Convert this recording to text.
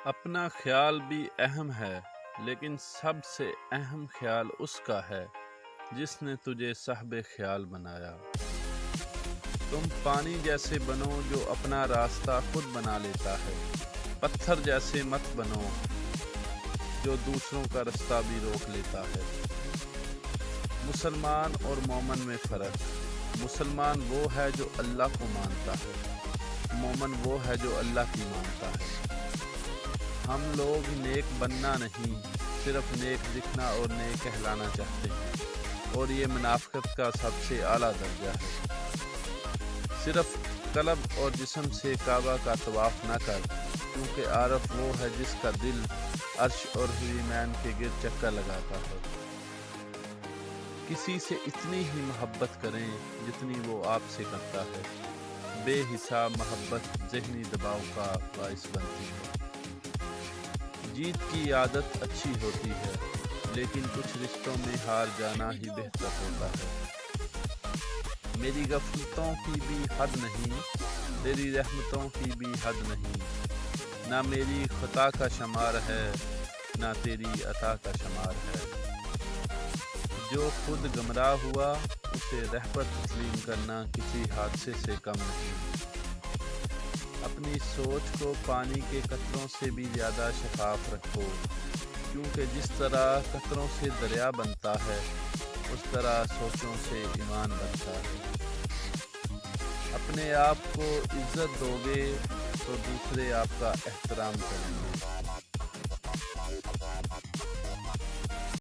اپنا خیال بھی اہم ہے، لیکن سب سے اہم خیال اس کا ہے جس نے تجھے صاحب خیال بنایا۔ تم پانی جیسے بنو جو اپنا راستہ خود بنا لیتا ہے، پتھر جیسے مت بنو جو دوسروں کا راستہ بھی روک لیتا ہے۔ مسلمان اور مومن میں فرق: مسلمان وہ ہے جو اللہ کو مانتا ہے، مومن وہ ہے جو اللہ کی مانتا ہے۔ ہم لوگ نیک بننا نہیں، صرف نیک دکھنا اور نیک کہلانا چاہتے ہیں، اور یہ منافقت کا سب سے اعلیٰ درجہ ہے۔ صرف قلب اور جسم سے کعبہ کا طواف نہ کر، کیونکہ عارف وہ ہے جس کا دل عرش اور حرمین کے گرد چکر لگاتا ہے۔ کسی سے اتنی ہی محبت کریں جتنی وہ آپ سے کرتا ہے۔ بے حساب محبت ذہنی دباؤ کا باعث بنتی ہے۔ جیت کی عادت اچھی ہوتی ہے، لیکن کچھ رشتوں میں ہار جانا ہی بہتر ہوتا ہے۔ میری غفلتوں کی بھی حد نہیں، تیری رحمتوں کی بھی حد نہیں، نہ میری خطا کا شمار ہے، نہ تیری عطا کا شمار ہے۔ جو خود گمراہ ہوا اسے رہبر تسلیم کرنا کسی حادثے سے کم نہیں۔ اپنی سوچ کو پانی کے قطروں سے بھی زیادہ شفاف رکھو، کیونکہ جس طرح قطروں سے دریا بنتا ہے اس طرح سوچوں سے ایمان بنتا ہے۔ اپنے آپ کو عزت دو گے تو دوسرے آپ کا احترام کریں گے۔